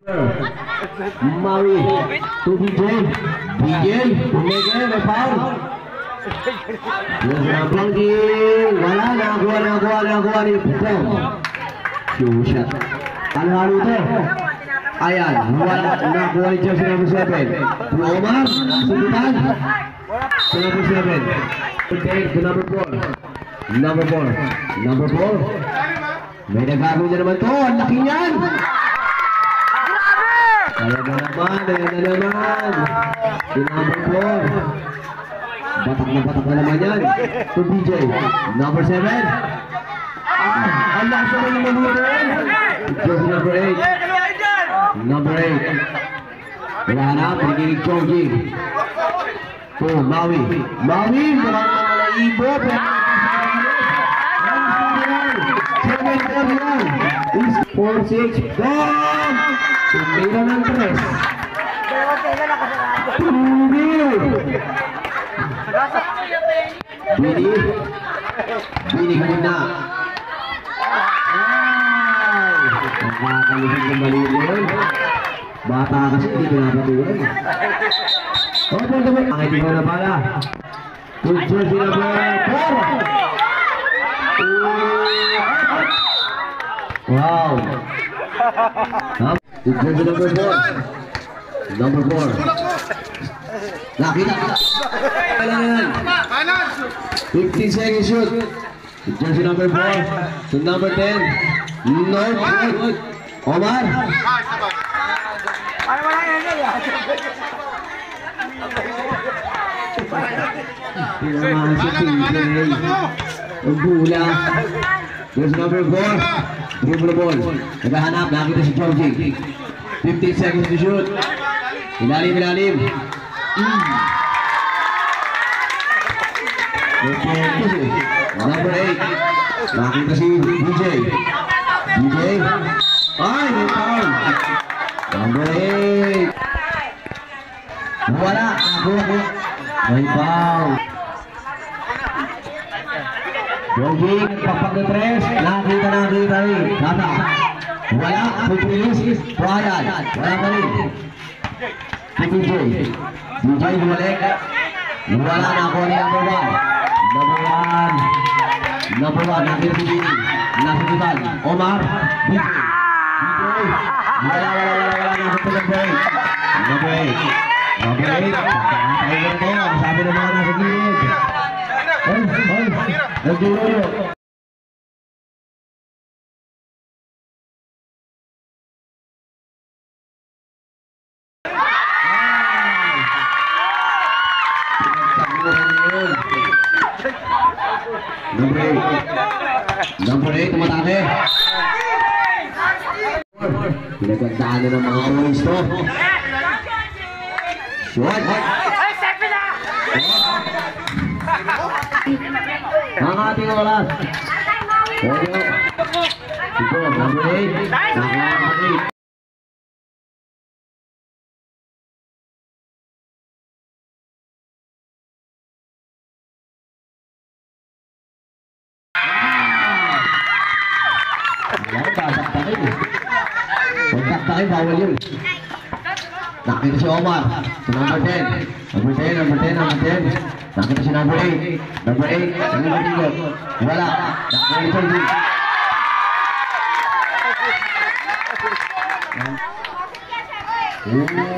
Maui to BJ. BJ to Miguel, may foul. Nasabang di wala, nakuha ni Putong. Shoe shot. Halo-halo ito. Ayan, wala, nakuha ni Jersey number 7. Omar, sundutan. To number 7. To number 4. Number 4. May nagagawa na naman to. Ang laki niyan. Ayan na naman. To number 4. Batak na naman yan. To BJ. Number 7. Ang lakas naman yung mabutin. Jersey number 8. Number 8. Wala na. Pinigilig Chogi. To Maui. Maui. Marami na malaibo. Is 4-6. Bam! Tumira ng 3. Bini kanina. Ay! Nakakalisang kembali yun. Bata kasi hindi pinapatulan. Ang itigaw na pala. Good jersey number 4. Wow! Good jersey number 4. Number 4. Nakita. 15 seconds shoot. Good jersey number 4 to number 10. No good. Omar. Pinamahan si PJ. Ang bula. Jersey number 4. Dribble ball. Naghahanap. Nakita si Georgie. 15 seconds to shoot. Ilalim. Number 8. Nakita si BJ. Ay, may foul. Number 8. Wala. May foul. Georgie, nagpapag na 3. Nakita rin. Nata. Wala. Pupilis. Brian. Wala pa rin. BJ bumalik. Wala na ako ni number 1. Number 1. Nakita si Gini. Nasulitan. Omar. BJ. Wala. Nakita number 8. Number 8. Sabi ng mga nasa gilid. Nagduro. Number 8, tumatake. Pinagandaan na ng mga Royals to. Shot. Ang ating oras. Ito, number 8. Nakakapit. Pagtaktakin, bawal yun. Nakita si Omar. Si number 10. Number 10. Nakita si number 8. Number 8. Wala. Nakita si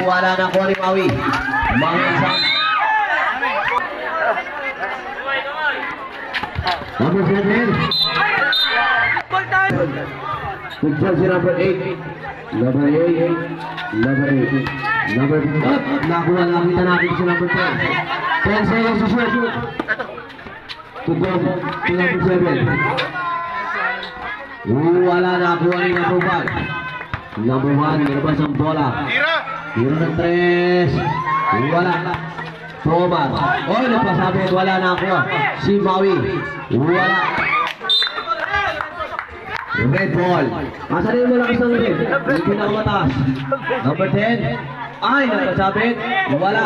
wala na ko ni Maui. Number 7. Good jersey number 8. Number 8. Nakuha nakita natin si number 10. 10 seconds to shoot. To number 7. Wala nakuha ni number 1. Number 1, nilabas ang bola. Tira ng 3. Wala. Omar. Oy, napasabit. Wala na ako. Si Maui. Wala. Red ball. Asan yung malakas ng red? Yung pinakamataas. Number 10. Ay, napasabit. Wala.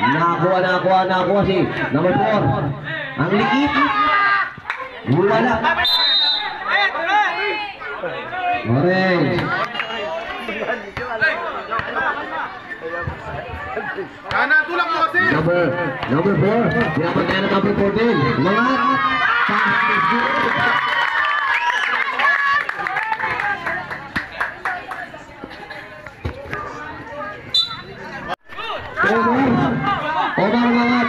Nakakuha si number 4. Ang liit. Wala. Orange. Kana, tulak mo kasi! Number 4. Sinapat na number 14. Umangat. Omar umangat.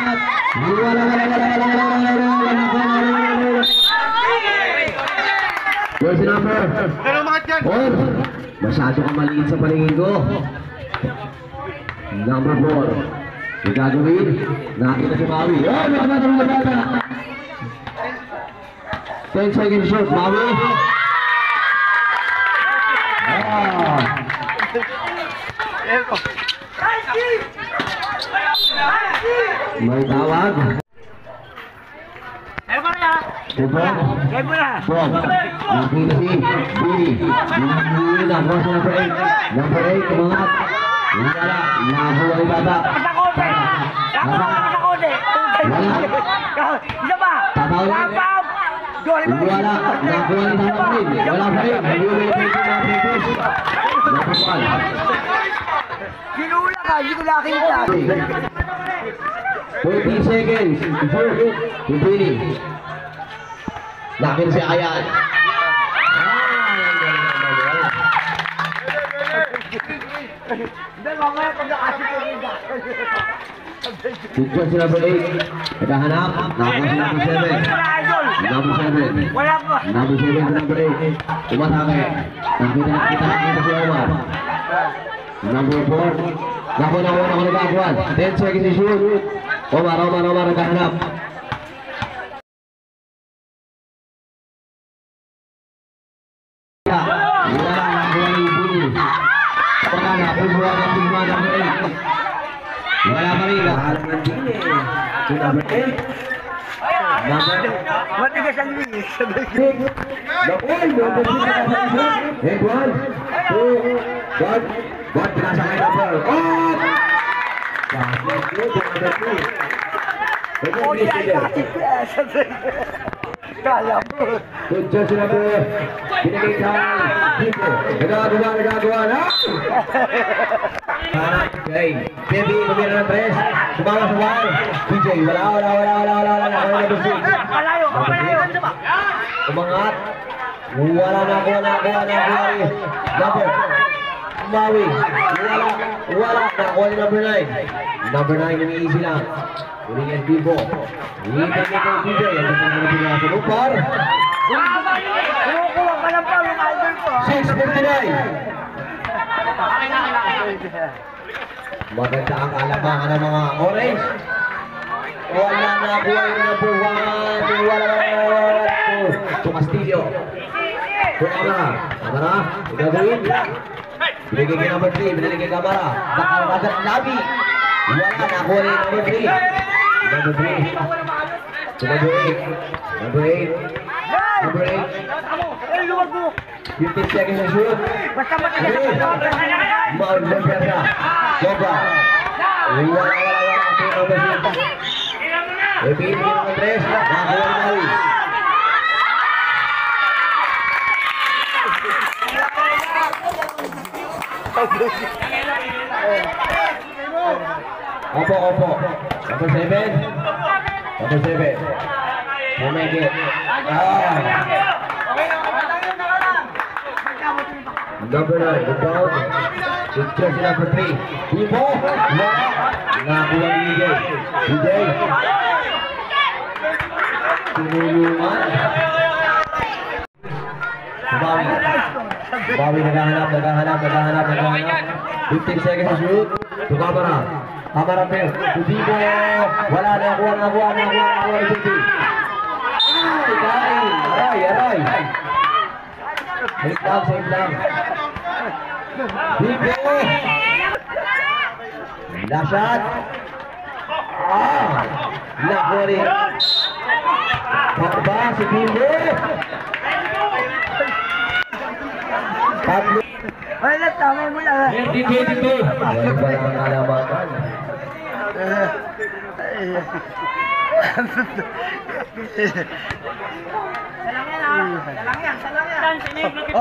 Jersey number. Pero umangat yan! Masyado kang maliit sa paningin ko. Number 4. Yung gagawin, nakita si Maui. Oh, nakita. 10 second shoot, Maui. May tawag. Bob. Nakita si Billy. Yung na, number 8. Number 8, kumangat. Wala, nabuhay bata. Isa ba? Lapap! Wala, nakuha ni Tama rin. Wala pa rin. Nag-uwi na ito na Pipis. Napapal. Sinula ka, hindi ko nakita. 20 seconds. Pipili. Lakin si Ayan. Hindi, mamaya pag nakasip ko rin Picture si number 8. Naghahanap. Nakakuha si number 7. Number 7. Wala pa. Number 7 si number 8. Umatake. Nakita si Omar. Number 4. Nakuha ako nagkakuha. 10 seconds si shoot. Omar naghahanap. Wala pa rin. Number 8. Matigas ang linis. Hey, one, two, one, pinasakay number. Kala mo. Good job si number. Binigay kay Pico. Nagagawa na. Okay. Baby, kumira ng press. Sumama sa wall. DJ, wala. Palayo. Umangat. Wala na. Number. Maui. Wala. Nakuha ni number 9. Number 9, umiisi lang. Uling yan, Bibo. Ulitan niya kay DJ. Ang kasama na pinasa. Lupar. Kumukuha ka lang pa, yung idol ko. 6:59. Maganda ang kalabangan ng mga orange. Wala na buhay yung number 1. Wala. To Castillo. Kamara. Gagawin. Binigay kay number 3. Binigay kay Kamara. Nakaragat labi. Wala. Nakuha rin number 3. Number 3. Number 8. 15 seconds na shoot. Basta matigas. Maulog ka. Sobra. Wala. Number 6. Repeat yung number 3. Nakuha ni Maui. Opo. Number 7. You make it. Number 9. The ball. Picture si number 3. Bibo. Wala. Nakuha ni DJ. Tinulungan. Bawi naghahanap. 15 seconds to shoot. To Kamara. Kamara pair. To Bibo. Wala. Nakuha ni DJ. Aray. Save lang. Bibo. Last shot. Nakuha rin. Pakba si Bibo. Tatlo. Wala, tama mo lang. Dito. Wala ba ang kalabakan?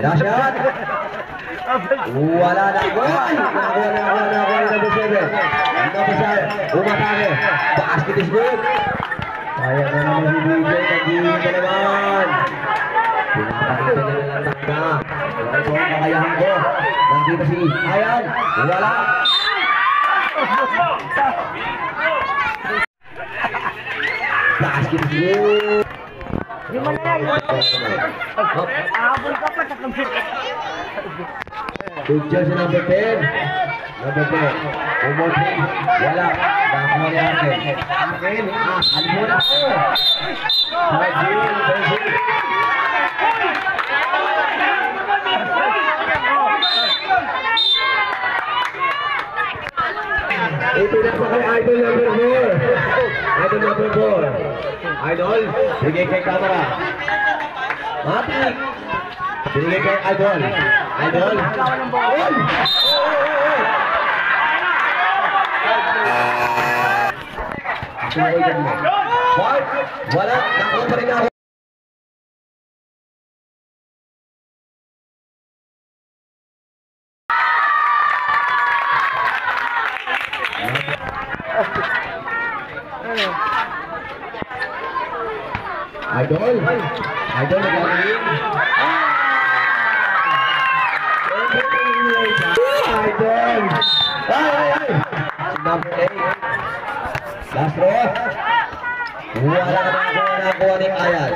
Last shot. Wala na. Nakuha ni number 7. isa. Umatake. Basket is good. Kaya na naman si DJ. Nag-iwin ka naman. Pinapakita niya na lang takda. Wala ito ang kakayahan ko. Nandito si Ayan. Wala. Basket is good. Di mo na yan. Ahabol ka pa sa kamsit. Good job sa number 10. Number 10. Umutin. Wala. Nakakuha ni Akin. Akin. Ano mo na ako? Ipinapa kay Idol number 4. Idol number 4. Idol, bigay kay camera. Matik. Bigay kay Idol. Idol. Oy! What? Wala. Nakuha pa rin ako. Idol. Idol naglalagin. Idol. Ay. Number 8. Last row. Wala ka nakuha ni Ayan.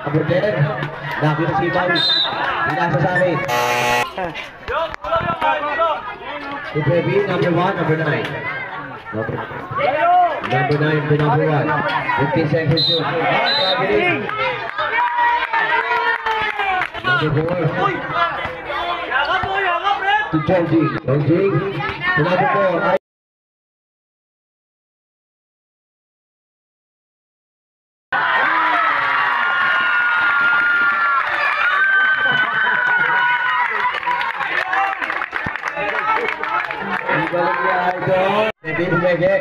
Number 10. Nakita si Bang. Pinasa sa akin. Si Baby, number 1, number 9. Number 9 to number 1. 15 seconds to. Number 4. To Chongjing. Chongjing. To number 4. Baby Bumege.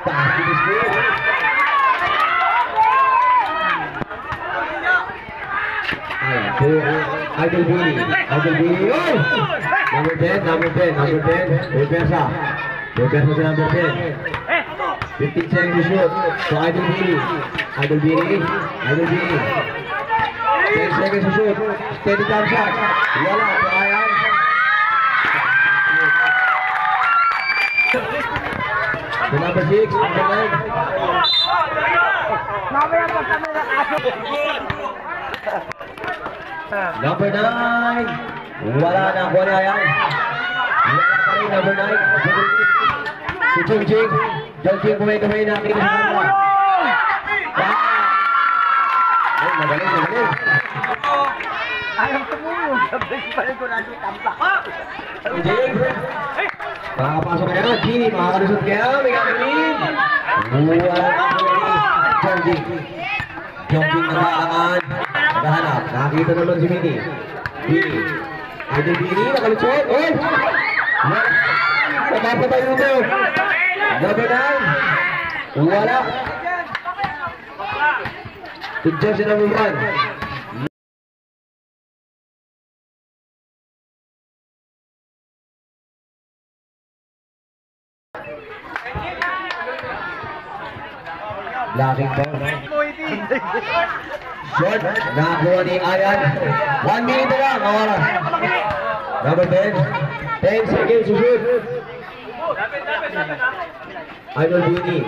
Basket is good. Idol Bini. Idol Bini. Oh! Number 10, number 10, number 10. Repesa. Repesa sa number 10. 15 seconds to shoot. So Idol Bini. Idol Bini. Idol Bini. 10 seconds to shoot. Steady jump shot. Wala. So Ayan. The number 6, number 9. Mamaya pa kami ng aso. Number 9. Wala na ako na yan. Wala pa rin, number 9. Si Chongjing. Chongjing kumay-kumay na kita sa kanila. Ay, magaling. Ayaw tumulong. Sabi pa rin ko natin tampak. Chongjing. Makakapasok ka na. Gini, makakalusot kaya. May gagawin. Wala na ako na Chongjing. Chongjing nakalangan. Nakahanap. Nakakita naman si Bini. Bini. Idol Bini, nakalusot. Oh! Napapatayo mo. Number 9. Wala. Good job sa number 1. Laking ball. Shot. Nakakuha ni Ayan. 1 minute na lang. Oras. Number 10. 10 seconds to shoot. Idol Bini.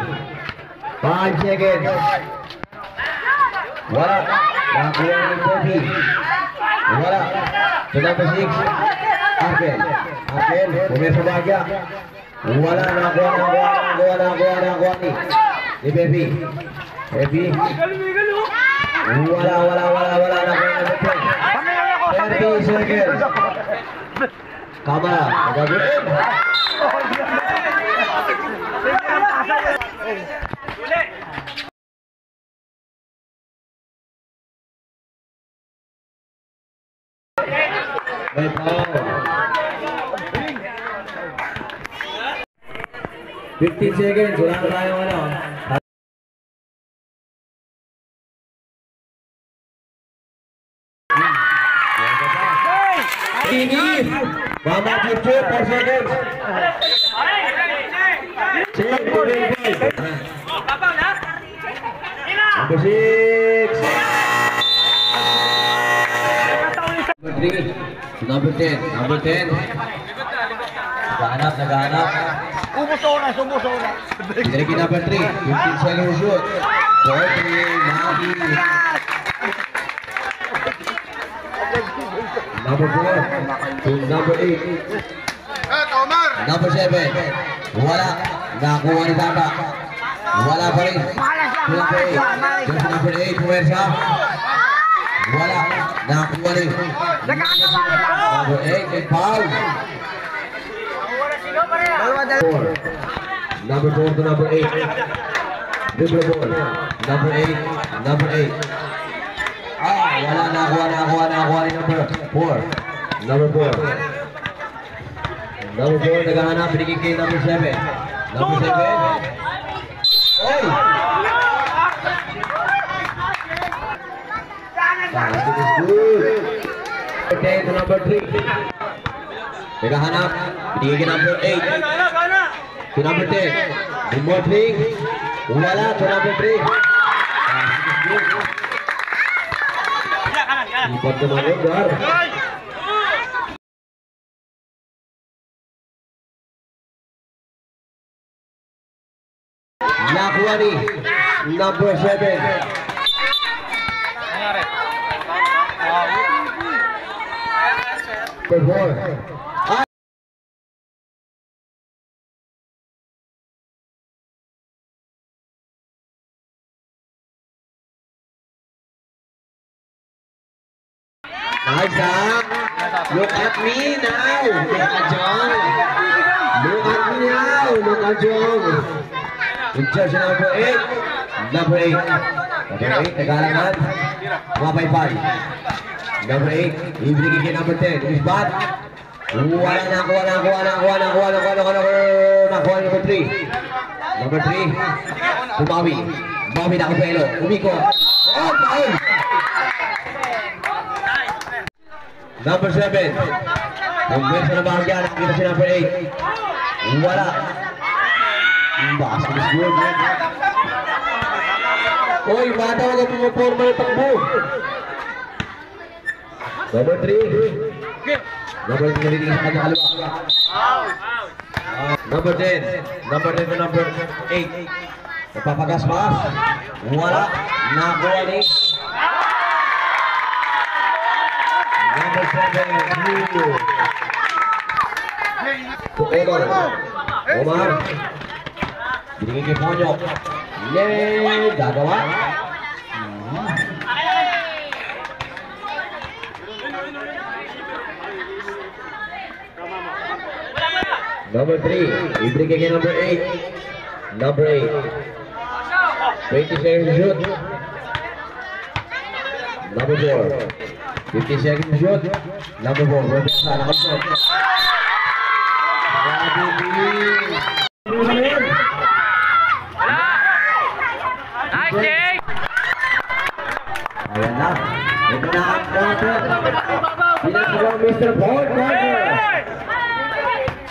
5 seconds. Wala. Nakakuha ni Kobe. Wala. So number 6. Arkel. Arkel. Pumesa bagya. Wala. Nakakuha ni Baby. Baby. Wala. Nakakuha ni 30 seconds. Kamara. Nagagawin. May foul. 15 seconds. Wala na tayong ano. Ini Mama Cucu 4 seconds. Number 6. Number 3. Number 10. Number 10. Naghahanap. Sumuso na. Pinariki number 3. 15 seconds shoot. 4-3. Maki. Number 4. To number 8. Omar! Number 7. Wala. Nakuha ni Tata. Wala pa rin. Number 8. Just number 8. Puwersa. Wala. Nakuha rin. Number 8. And foul. 4. Number 4 to number 8. Dribble ball. Number 8. Number 8. Wala. Nakuha ni number 4. Number 4. Number 4, naghahanap, binigay kay number 7. Number 7. Oy! Basket is good. Number 10 to number 3. Naghahanap, binigay kay number 8. To number 10. One more 3. Wala to number 3. Basket is good. Ipat naman yun, Gar. Nakuha ni number 7. Number 4. Nice, look at me now. Look at John. Look at me now. Look at John. In charge number 8. Number 8. Number 8, nag-alangan. Mapaypay. Number 8, ibigay kay number 10. Is bad. Nakuha number 3. Number 3. Bumawi. Bumawi na kapelo. Umiko. Oh, foul! Number 7. Pumwersa na bahagyan. Nakita si number 8. Wala. Basket is good. Oy, bata wala pumaporma ng takbo. Number 3. Number 3 narinig sa kanya kaliwa. Number 10. Number 10 to number 8. Napapagas ba? Wala. Nakuha ni number 7. To Omar. Binigay kay Ponyo. Gagawa. Number 3, ibigay kay number 8. Number 8. 20 seconds shoot. Number 4. 50 seconds shoot. Number 4. Nakapsot. Nice, Jake! Ayan na. Ito na ang quarter. Pinagawang Mr. Paul Carter.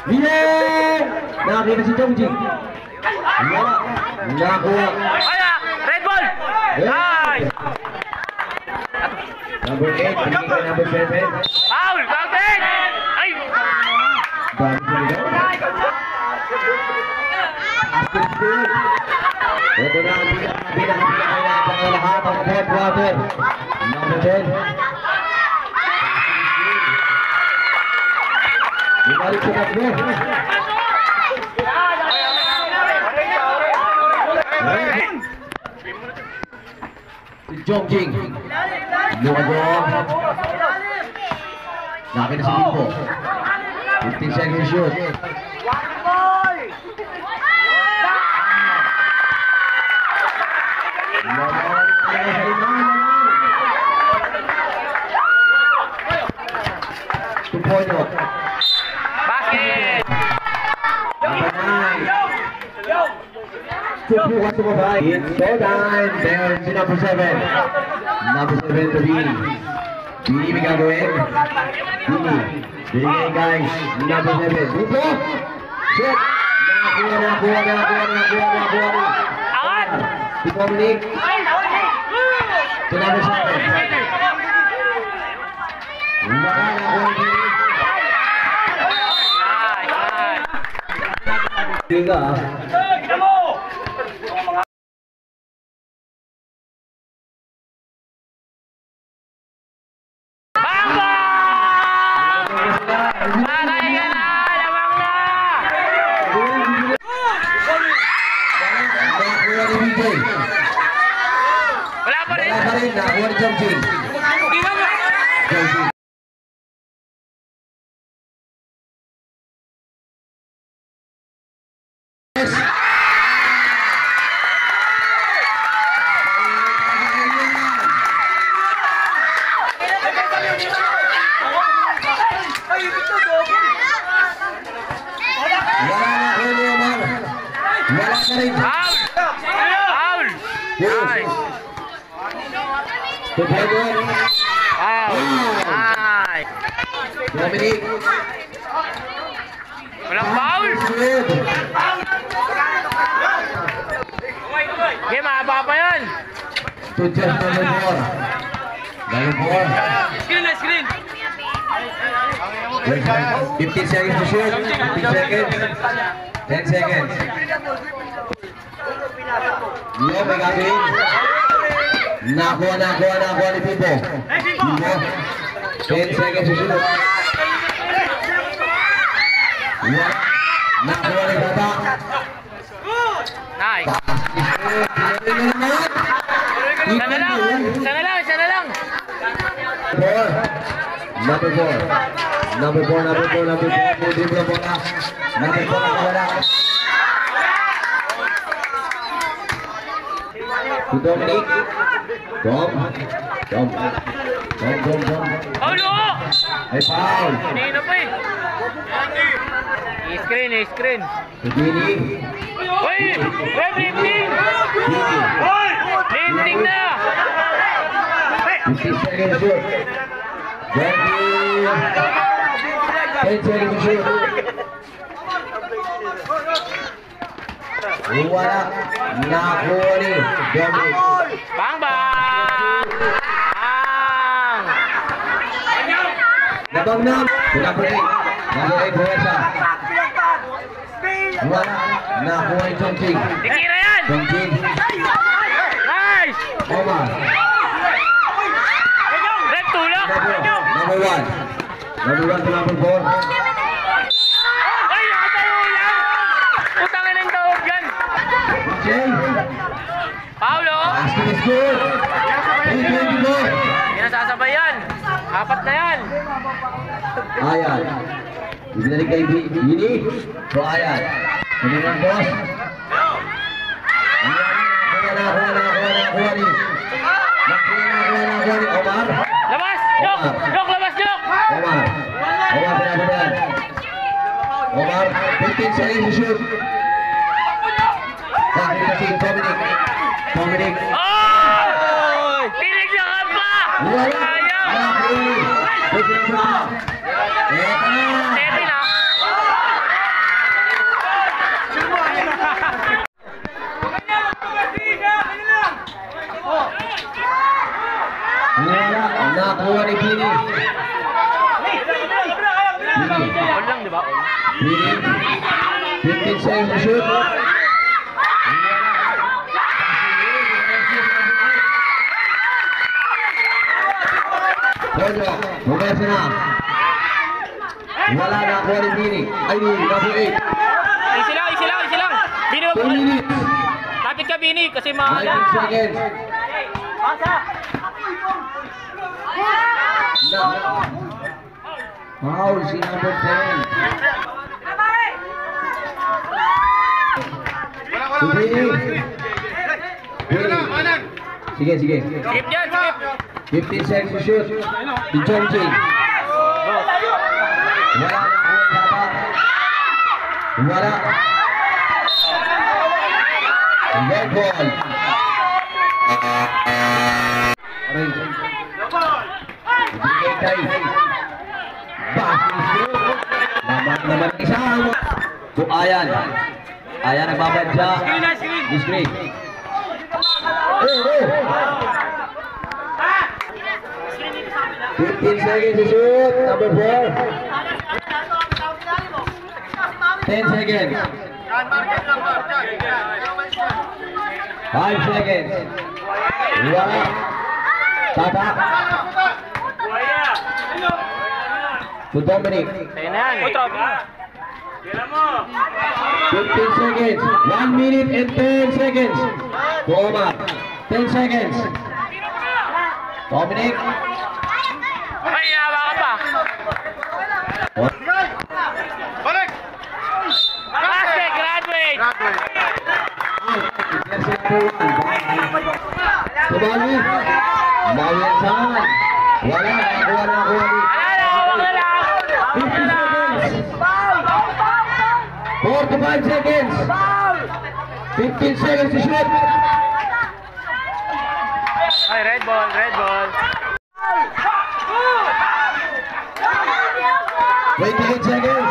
Bien! Nakakita si Chongji. Wala. Nakuha. Red ball! Nice! Number 8. Pinigay kay number 7. Foul! Foul! Ay! Dami sa ligaw. Basket good. Ito na ang pinaka-lahat ang fourth quarter. Number 10. Ibalik sa tatlo. Si Jongjing. Luwagong. Nakita si Bimbo. 15 seconds shoot. Tupoyo. Basket! Number 9. Tupukan sumabay. It's showtime. There's si number 7. Number 7 to Bini. Bini may gagawin. Bini. Bini guys. Number 7. Dupo. Shot. Nakuha nakuha. Angat! Si Dominic. To number 7. Wala nakuha ni Tiga. Wala pa rin! Nakuha ni Chongqing. Chongqing. Wala na Julio Omar. Wala ka rin. Foul! Foul! Nice! Together. Foul! Nice! Dominic. Walang foul! Smith. Okay, mahaba pa yan! To just number 4. Number 4. Screen na screen! 15 seconds to shoot. 15 seconds. 10 seconds. Leo, may gagawin. Nakuha ni Pipo. Pipo. 10 seconds to shoot. Nakuha ni Bata. Nice! Sana lang! Sana lang! Sana lang! 4. Number 4. Number 4. Hindi mo lang bola. Number 4 nakawala. Si Dominic. Tom. Paulo! Ay, foul. Hindi na pa eh! I-screen, i-screen! Si Dini. Uy! Lifting! Lifting na! 15 seconds to shoot. 10 seconds to shoot. Wala. Nakuha ni Dominic. Bang bang! Bang! Nabangnam. Number 8. Number 8, Huesa. Wala. Nakuha ni Chongqing. Tikira yan! Chongqing. Nice! Omar. Red tulak! Number 1. Number 1 to number 4. Ay! Nakatayo lang! Putangin ng taob yan! Jay. Paulo! Basket is good. 324. Hindi na sasabay yan! Apat na yan! Ayan. Ibinalik kay Bini. So ayan. Hindi ng boss. Nakuha ni Omar. Labas! Jok! Jok! Labas! Jok! Omar pinapadan. Omar, 15 seconds to shoot. Bakit si Dominic. Oh! Tinig na ka pa! Wala. Ayaw! Tete na! Wala. Nakuha ni Bini. All lang, di ba? Bini. 15 seconds to shoot. Pojo, bumesa na. Wala na kuha ni Bini. Ay, number 8. Easy lang, easy lang, easy lang! Bini, 2 minutes. lapit ka Bini kasi mahal. 19 seconds. Foul si number 10. Si Bini. Manan! Sige. Skip dyan, skip! 15 seconds to shoot. Si Chongqing. Wala na kuha ni Bata. Wala. Red ball. Orange. Ibigay kay Basket is good. Naman isa. Bukayan. Ayan, nagbabadya. Screen. Oh. 15 seconds to shoot. Number 4. 10 seconds. 5 seconds. Wala. Tata. To Dominic. 15 seconds. 1 minute and 10 seconds. To Omar. 10 seconds. Dominic. Balik! Graduate! Tumali. Mayansan. Wala. Nakuha ni. 50 seconds. 4 to 5 seconds. 15 seconds to shoot. Ay, red ball. 28 seconds.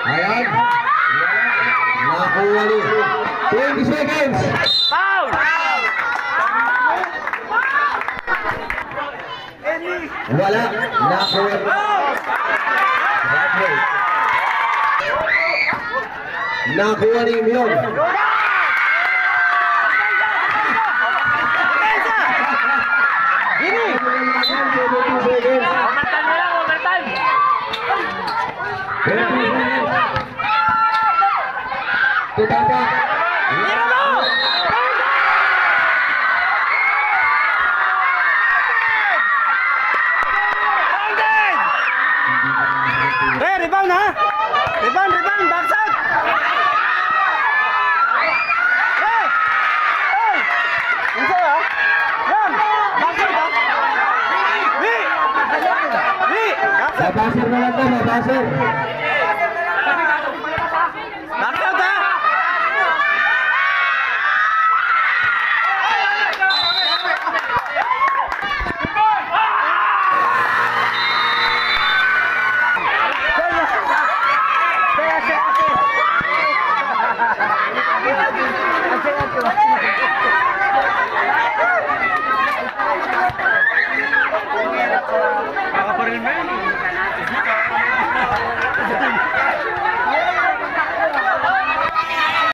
Ayan. Nakuha ni. 20 seconds. Foul! Wala. Nakuha ni. Graduate. Nakuha ni Mion. Overtime na lang, overtime! Tutata. Rebound ha! Rebound! Backside! Ito ha? Yan! Backside ha? Wi! Mabasir na lang to, mabasir.